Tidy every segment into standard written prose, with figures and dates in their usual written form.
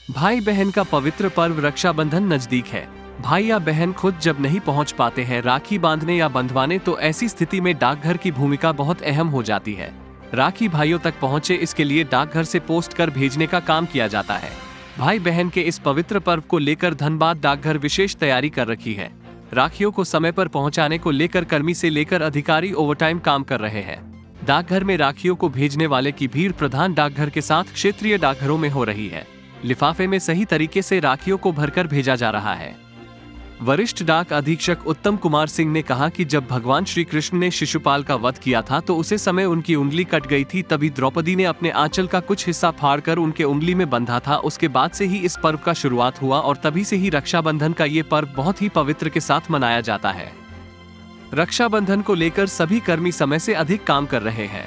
भाई बहन का पवित्र पर्व रक्षाबंधन नजदीक है। भाई या बहन खुद जब नहीं पहुंच पाते हैं राखी बांधने या बंधवाने, तो ऐसी स्थिति में डाकघर की भूमिका बहुत अहम हो जाती है। राखी भाइयों तक पहुंचे, इसके लिए डाकघर से पोस्ट कर भेजने का काम किया जाता है। भाई बहन के इस पवित्र पर्व को लेकर धनबाद डाकघर विशेष तैयारी कर रखी है। राखियों को समय पर पहुंचाने को लेकर कर्मी से लेकर अधिकारी ओवरटाइम काम कर रहे हैं। डाकघर में राखियों को भेजने वाले की भीड़ प्रधान डाकघर के साथ क्षेत्रीय डाकघरों में हो रही है। लिफाफे में सही तरीके से राखियों को भरकर भेजा जा रहा है। वरिष्ठ डाक अधीक्षक उत्तम कुमार सिंह ने कहा कि जब भगवान श्री कृष्ण ने शिशुपाल का वध किया था तो उसे समय उनकी उंगली कट गई थी, तभी द्रौपदी ने अपने आंचल का कुछ हिस्सा फाड़कर उनके उंगली में बंधा था। उसके बाद से ही इस पर्व का शुरुआत हुआ और तभी से ही रक्षाबंधन का ये पर्व बहुत ही पवित्र के साथ मनाया जाता है। रक्षाबंधन को लेकर सभी कर्मी समय से अधिक काम कर रहे हैं।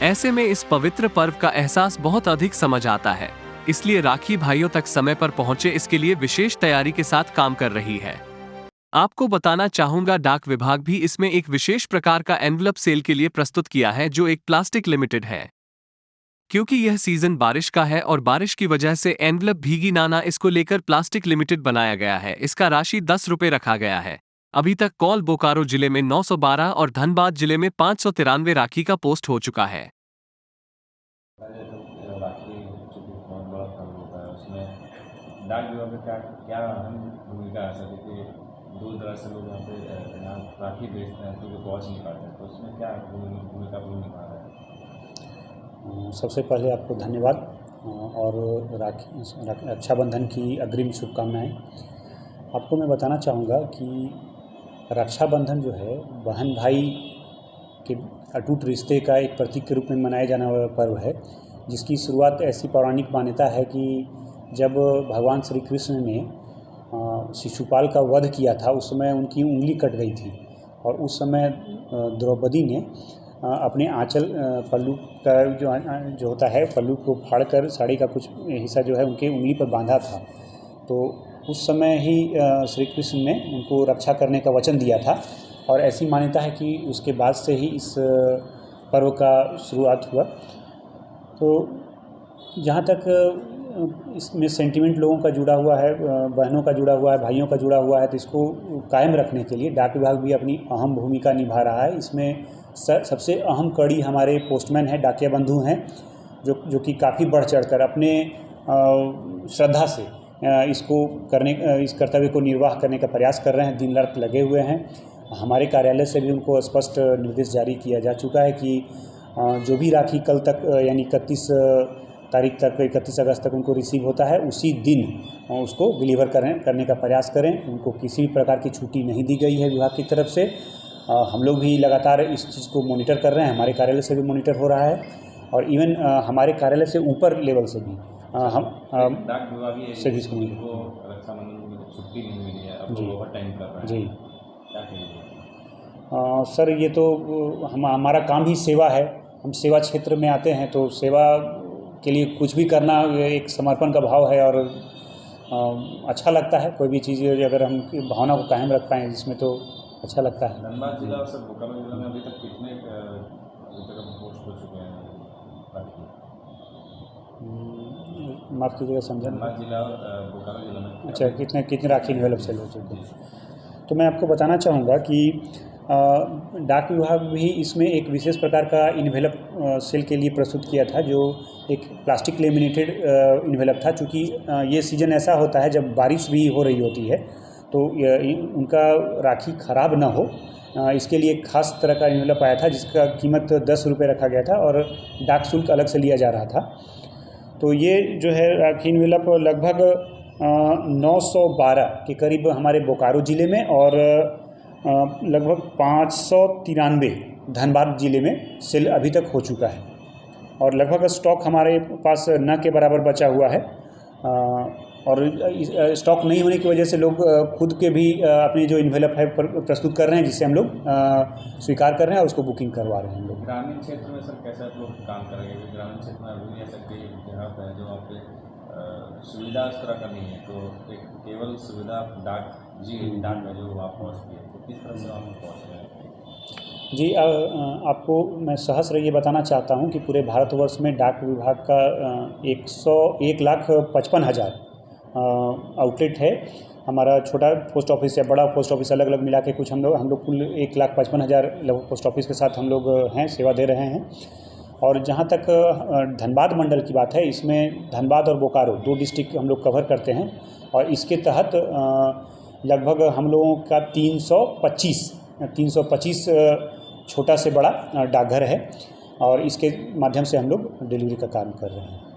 ऐसे में इस पवित्र पर्व का एहसास बहुत अधिक समझ आता है, इसलिए राखी भाइयों तक समय पर पहुंचे, इसके लिए विशेष तैयारी के साथ काम कर रही है। आपको बताना चाहूंगा, डाक विभाग भी इसमें एक विशेष प्रकार का एनवलप सेल के लिए प्रस्तुत किया है, जो एक प्लास्टिक लिमिटेड है। क्योंकि यह सीजन बारिश का है और बारिश की वजह से एनवलप भीगी ना, इसको लेकर प्लास्टिक लिमिटेड बनाया गया है। इसका राशि 10 रुपये रखा गया है। अभी तक कॉल बोकारो जिले में 912 और धनबाद जिले में 593 राखी का पोस्ट हो चुका है। राखी चूँकि बहुत बड़ा पर्व होता है, उसमें डाक विभाग का क्या अहम भूमिका है सर? क्योंकि दूर दराज से लोग यहाँ राखी बेचते हैं तो पहुँच नहीं पाते हैं, तो उसमें क्या भूमिका निभा रहा है? सबसे पहले आपको धन्यवाद और रक्षाबंधन की अग्रिम शुभकामनाएं। आपको मैं बताना चाहूँगा कि रक्षाबंधन जो है बहन भाई के अटूट रिश्ते का एक प्रतीक के रूप में मनाया जाने वाला पर्व है, जिसकी शुरुआत ऐसी पौराणिक मान्यता है कि जब भगवान श्री कृष्ण ने शिशुपाल का वध किया था, उस समय उनकी उंगली कट गई थी और उस समय द्रौपदी ने अपने आंचल पल्लू का जो होता है, पल्लू को फाड़कर साड़ी का कुछ हिस्सा जो है उनके उंगली पर बांधा था। तो उस समय ही श्री कृष्ण ने उनको रक्षा करने का वचन दिया था और ऐसी मान्यता है कि उसके बाद से ही इस पर्व का शुरुआत हुआ। तो जहाँ तक इसमें सेंटिमेंट लोगों का जुड़ा हुआ है, बहनों का जुड़ा हुआ है, भाइयों का जुड़ा हुआ है, तो इसको कायम रखने के लिए डाक विभाग भी अपनी अहम भूमिका निभा रहा है। इसमें सबसे अहम कड़ी हमारे पोस्टमैन हैं, डाकिया बंधु हैं, जो कि काफ़ी बढ़ चढ़कर अपने श्रद्धा से इस कर्तव्य को निर्वाह करने का प्रयास कर रहे हैं, दिन रात लगे हुए हैं। हमारे कार्यालय से भी उनको स्पष्ट निर्देश जारी किया जा चुका है कि जो भी राखी कल तक यानी 31 तारीख तक, 31 अगस्त तक उनको रिसीव होता है, उसी दिन उसको डिलीवर करने का प्रयास करें। उनको किसी भी प्रकार की छुट्टी नहीं दी गई है विभाग की तरफ से। हम लोग भी लगातार इस चीज़ को मॉनिटर कर रहे हैं, हमारे कार्यालय से भी मॉनिटर हो रहा है और इवन हमारे कार्यालय से ऊपर लेवल से भी हम डाक विभाग से भी रक्षाबंधन में छुट्टी नहीं मिली है, अब ओवर टाइम कर रहे हैं जी। क्या कहेंगे? सर, ये तो हमारा काम ही सेवा है। हम सेवा क्षेत्र में आते हैं तो सेवा के लिए कुछ भी करना एक समर्पण का भाव है और अच्छा लगता है। कोई भी चीज़ अगर हम भावना को कायम रख पाएँ इसमें, तो अच्छा लगता है। धनबाद जिला और सर बोकारो जिला में अभी तक कितने पोस्ट हो चुके हैं? माफ़ कीजिएगा, समझा। धनबाद जिला और बोकारो जिला में अच्छा, कितने राखी एनवेलप सेल हो चुके हैं? तो मैं आपको बताना चाहूँगा कि डाक विभाग भी इसमें एक विशेष प्रकार का इन्वेलप सेल के लिए प्रस्तुत किया था, जो एक प्लास्टिक लेमिनेटेड इन्वेलप था। चूँकि ये सीज़न ऐसा होता है जब बारिश भी हो रही होती है, तो उनका राखी ख़राब ना हो, इसके लिए एक ख़ास तरह का इन्वेलप आया था जिसका कीमत 10 रुपये रखा गया था और डाक शुल्क अलग से लिया जा रहा था। तो ये जो है राखी इन्वेलप लगभग 912 के करीब हमारे बोकारो ज़िले में और लगभग 593 धनबाद ज़िले में सेल अभी तक हो चुका है और लगभग स्टॉक हमारे पास न के बराबर बचा हुआ है। और स्टॉक नहीं होने की वजह से लोग खुद के भी अपने जो इन्वेलप है प्रस्तुत कर रहे हैं, जिससे हम लोग स्वीकार कर रहे हैं और उसको बुकिंग करवा रहे हैं हम लोग। ग्रामीण क्षेत्र में सर कैसे आप लोग काम करेंगे? ग्रामीण क्षेत्र में अभी ऐसा कई जगह पर है जो वहाँ पे सुविधा इस तरह का नहीं है, तो एक केवल सुविधा डाक में जो आप पहुँचती है, तो किस तरह से आप पहुँच रहे हैं? जी आपको मैं सहस्र ये बताना चाहता हूँ कि पूरे भारतवर्ष में डाक विभाग का 1,55,000 आउटलेट है। हमारा छोटा पोस्ट ऑफिस या बड़ा पोस्ट ऑफिस अलग अलग मिला के कुछ हम लोग कुल 1,55,000 लगभग पोस्ट ऑफिस के साथ हम लोग हैं, सेवा दे रहे हैं। और जहाँ तक धनबाद मंडल की बात है, इसमें धनबाद और बोकारो 2 डिस्ट्रिक्ट हम लोग कवर करते हैं और इसके तहत लगभग हम लोगों का 325 छोटा से बड़ा डाकघर है और इसके माध्यम से हम लोग डिलीवरी का काम कर रहे हैं।